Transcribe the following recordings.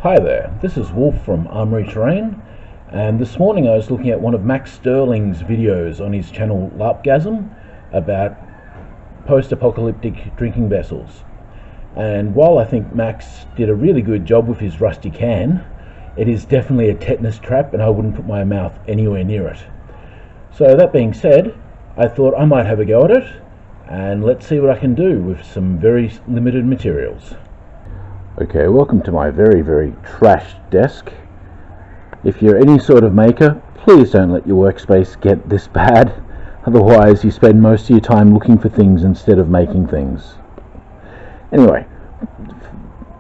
Hi there, this is Wolf from Armoury-Terrain, and this morning I was looking at one of Max Sterling's videos on his channel Larpgasam about post-apocalyptic drinking vessels. And while I think Max did a really good job with his rusty can, it is definitely a tetanus trap and I wouldn't put my mouth anywhere near it. So that being said, I thought I might have a go at it, and let's see what I can do with some very limited materials. Okay, welcome to my very trashed desk. If you're any sort of maker, please don't let your workspace get this bad. Otherwise you spend most of your time looking for things instead of making things. Anyway,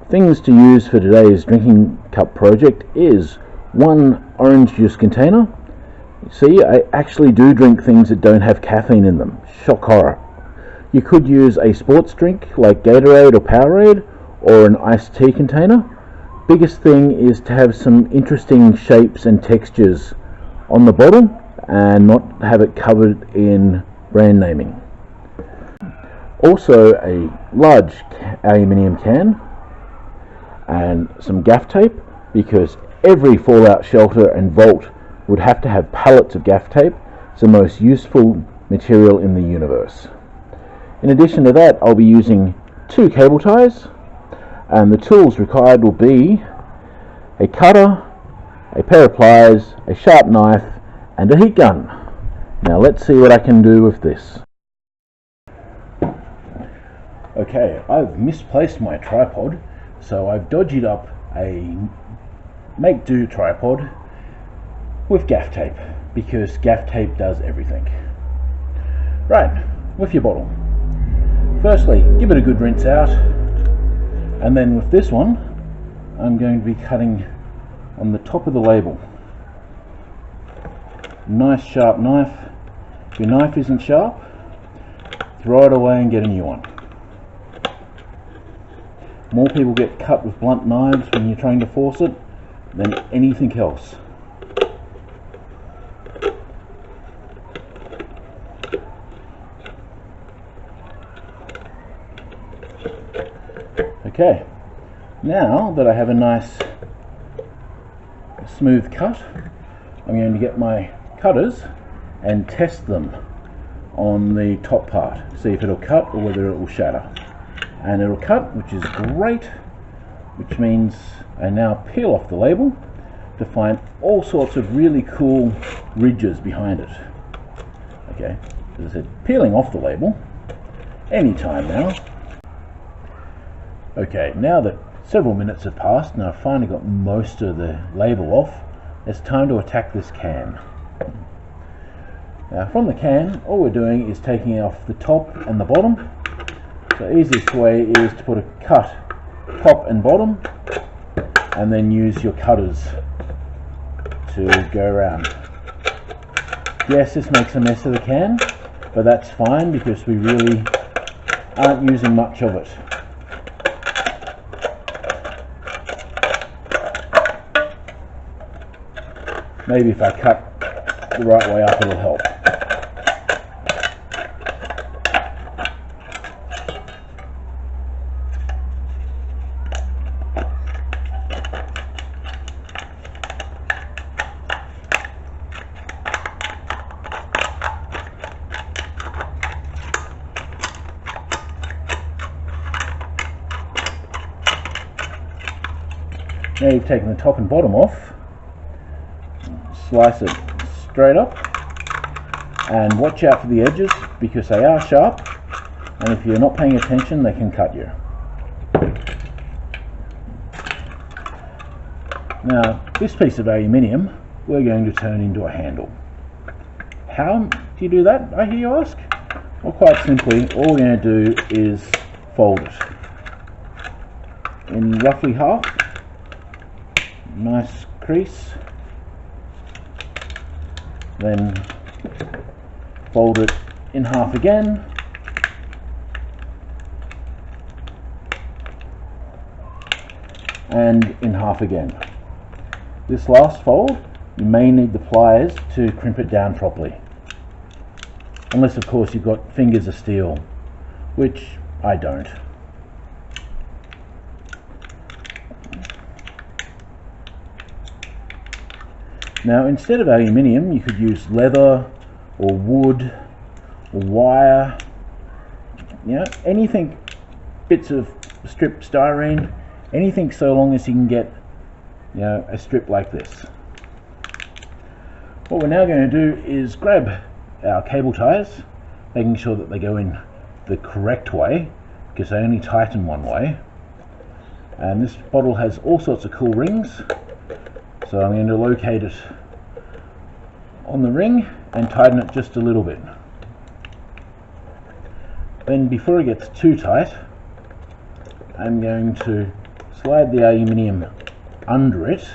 things to use for today's drinking cup project is one orange juice container. See, I actually do drink things that don't have caffeine in them. Shock horror. You could use a sports drink like Gatorade or Powerade, or an iced tea container. Biggest thing is to have some interesting shapes and textures on the bottle and not have it covered in brand naming. Also a large aluminium can and some gaff tape, because every fallout shelter and vault would have to have pallets of gaff tape. It's the most useful material in the universe. In addition to that, I'll be using 2 cable ties, and the tools required will be a cutter, a pair of pliers, a sharp knife, and a heat gun. Now let's see what I can do with this. Okay, I've misplaced my tripod, so I've dodged up a make-do tripod with gaff tape, because gaff tape does everything. Right, with your bottle. Firstly, give it a good rinse out. And then with this one, I'm going to be cutting on the top of the label. Nice sharp knife. If your knife isn't sharp, throw it away and get a new one. More people get cut with blunt knives when you're trying to force it than anything else. Okay, now that I have a nice smooth cut, I'm going to get my cutters and test them on the top part, see if it'll cut or whether it will shatter. And it'll cut, which is great, which means I now peel off the label to find all sorts of really cool ridges behind it. Okay, as I said, peeling off the label anytime now. Okay, now that several minutes have passed and I've finally got most of the label off, it's time to attack this can. Now from the can, all we're doing is taking off the top and the bottom. So the easiest way is to put a cut top and bottom, and then use your cutters to go around. Yes, this makes a mess of the can, but that's fine because we really aren't using much of it. Maybe if I cut the right way up, it'll help. Now you've taken the top and bottom off. Slice it straight up and watch out for the edges because they are sharp, and if you're not paying attention they can cut you. Now this piece of aluminium we're going to turn into a handle. How do you do that, I hear you ask? Well, quite simply, all we're going to do is fold it in roughly half. Nice crease. Then fold it in half again, and in half again. This last fold, you may need the pliers to crimp it down properly, unless of course you've got fingers of steel, which I don't. Now instead of aluminium you could use leather or wood or wire, you know, anything, bits of strip styrene, anything, so long as you can get, you know, a strip like this. What we're now going to do is grab our cable ties, making sure that they go in the correct way, because they only tighten one way. And this bottle has all sorts of cool rings, so I'm going to locate it on the ring and tighten it just a little bit. Then before it gets too tight, I'm going to slide the aluminium under it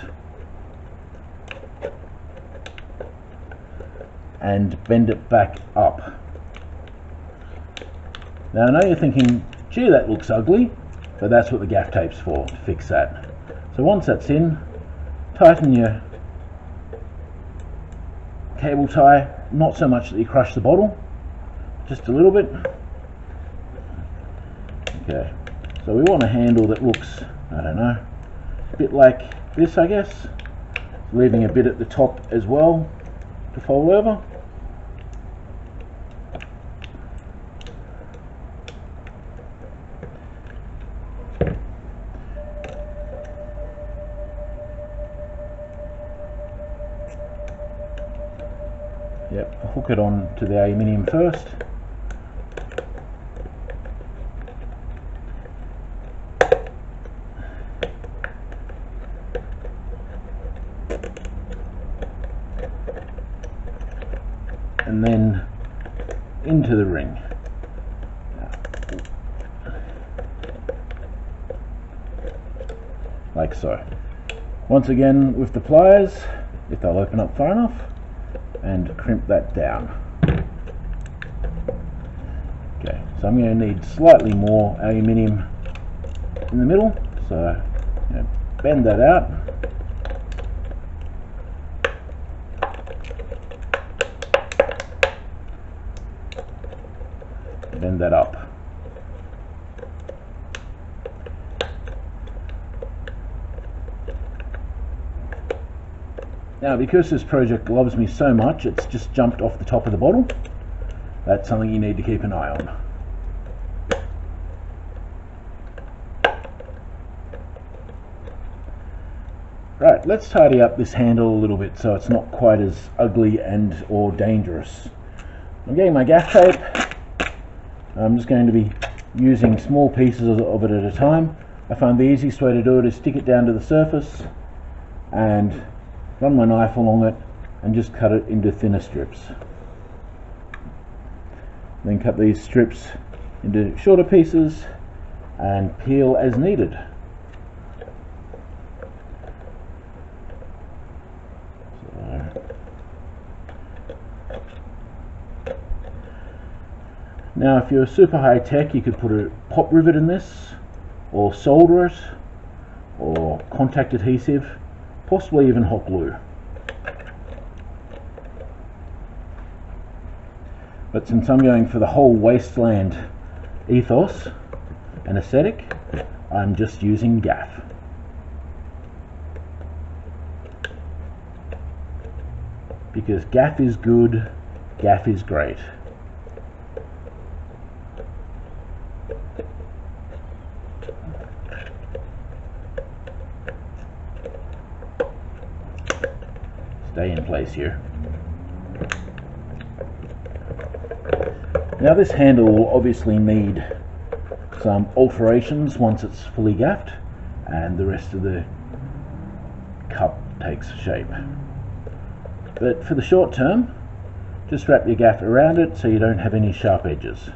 and bend it back up. Now I know you're thinking, gee, that looks ugly, but that's what the gaff tape's for, to fix that. So once that's in, tighten your cable tie, not so much that you crush the bottle, just a little bit. Okay, so we want a handle that looks, I don't know, a bit like this, I guess, leaving a bit at the top as well to fold over. Yep, hook it on to the aluminium first. And then into the ring. Like so. Once again with the pliers, if they'll open up far enough, and crimp that down. Okay, so I'm going to need slightly more aluminium in the middle, so bend that out. Bend that up. Now, because this project loves me so much, it's just jumped off the top of the bottle. That's something you need to keep an eye on. Right, let's tidy up this handle a little bit so it's not quite as ugly and or dangerous. I'm getting my gaff tape. I'm just going to be using small pieces of it at a time. I find the easiest way to do it is stick it down to the surface and run my knife along it and just cut it into thinner strips. Then cut these strips into shorter pieces and peel as needed. Now if you're super high tech, you could put a pop rivet in this, or solder it, or contact adhesive, possibly even hot glue. But since I'm going for the whole wasteland ethos and aesthetic, I'm just using gaff. Because gaff is good, gaff is great. Stay in place here. Now this handle will obviously need some alterations once it's fully gaffed and the rest of the cup takes shape. But for the short term, just wrap your gaff around it so you don't have any sharp edges.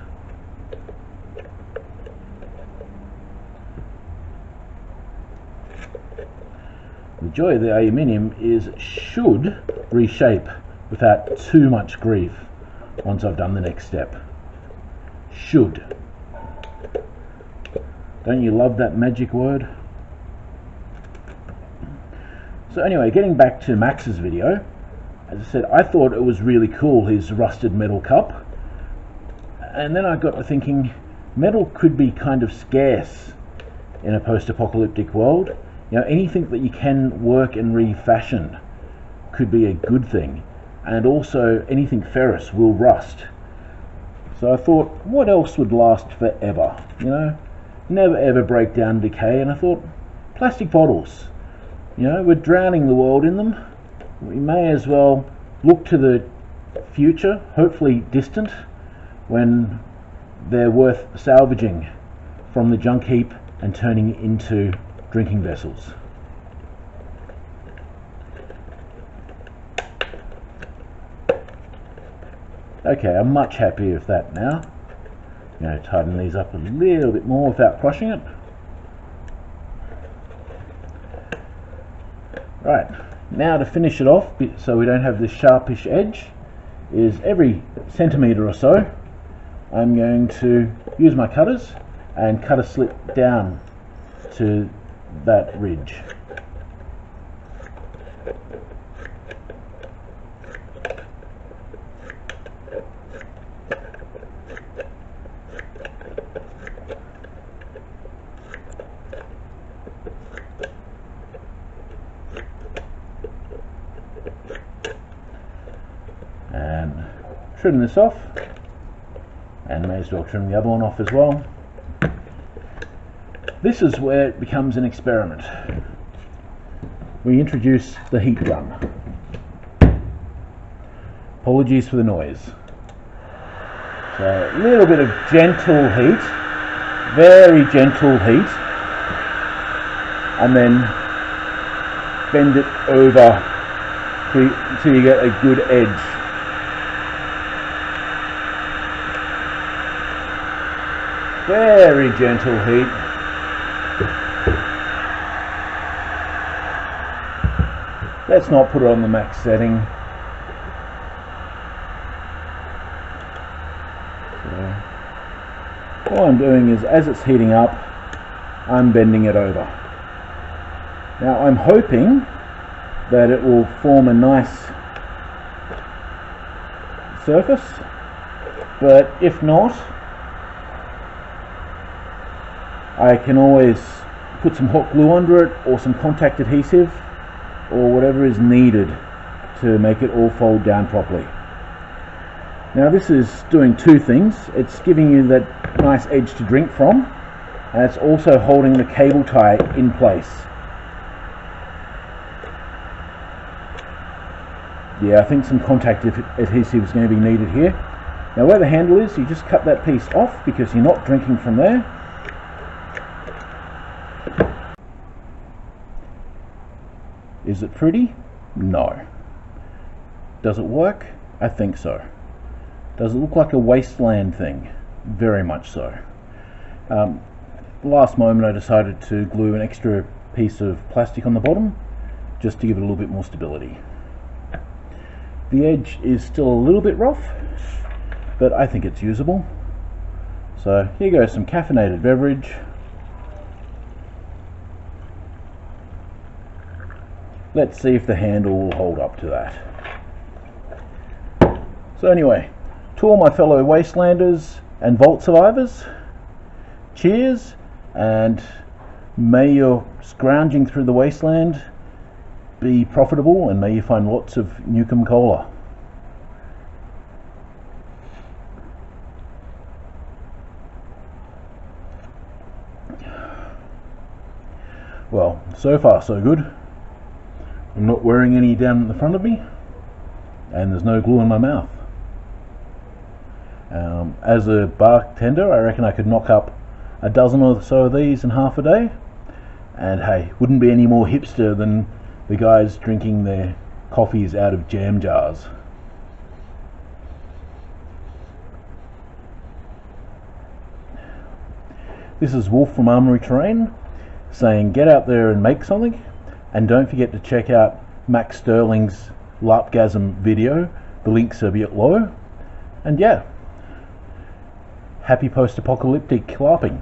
The joy of the aluminium is it should reshape without too much grief once I've done the next step. Should. Don't you love that magic word? So anyway, getting back to Max's video, as I said, I thought it was really cool, his rusted metal cup. And then I got to thinking, metal could be kind of scarce in a post-apocalyptic world. You know, anything that you can work and refashion could be a good thing, and also anything ferrous will rust. So I thought, what else would last forever? You know, never ever break down and decay. And I thought, plastic bottles. You know, we're drowning the world in them. We may as well look to the future, hopefully distant, when they're worth salvaging from the junk heap and turning into drinking vessels. Okay, I'm much happier with that now. You know, tighten these up a little bit more without crushing it. Right, now to finish it off, so we don't have this sharpish edge, is every centimetre or so, I'm going to use my cutters and cut a slit down to that ridge. And trim this off, and may as well trim the other one off as well. This is where it becomes an experiment. We introduce the heat gun. Apologies for the noise. So a little bit of gentle heat, very gentle heat, and then bend it over till you get a good edge. Very gentle heat. Let's not put it on the max setting. So, all I'm doing is, as it's heating up, I'm bending it over. Now I'm hoping that it will form a nice surface, but if not, I can always put some hot glue under it, or some contact adhesive, or whatever is needed to make it all fold down properly. Now this is doing two things. It's giving you that nice edge to drink from, and it's also holding the cable tie in place. Yeah, I think some contact adhesive is going to be needed here. Now where the handle is, you just cut that piece off because you're not drinking from there. Is it pretty? No. Does it work? I think so. Does it look like a wasteland thing? Very much so. Last moment I decided to glue an extra piece of plastic on the bottom just to give it a little bit more stability. The edge is still a little bit rough, but I think it's usable. So here goes some caffeinated beverage. Let's see if the handle will hold up to that. So anyway, to all my fellow wastelanders and vault survivors, cheers, and may your scrounging through the wasteland be profitable, and may you find lots of Newcomb Cola. Well, so far so good. I'm not wearing any down the front of me, and there's no glue in my mouth. As a bartender, I reckon I could knock up a dozen or so of these in half a day, and hey, wouldn't be any more hipster than the guys drinking their coffees out of jam jars. This is Wolf from Armoury-Terrain saying get out there and make something. And don't forget to check out Max Sterling's Larpgasam video. The links are below. And yeah, happy post-apocalyptic LARPing.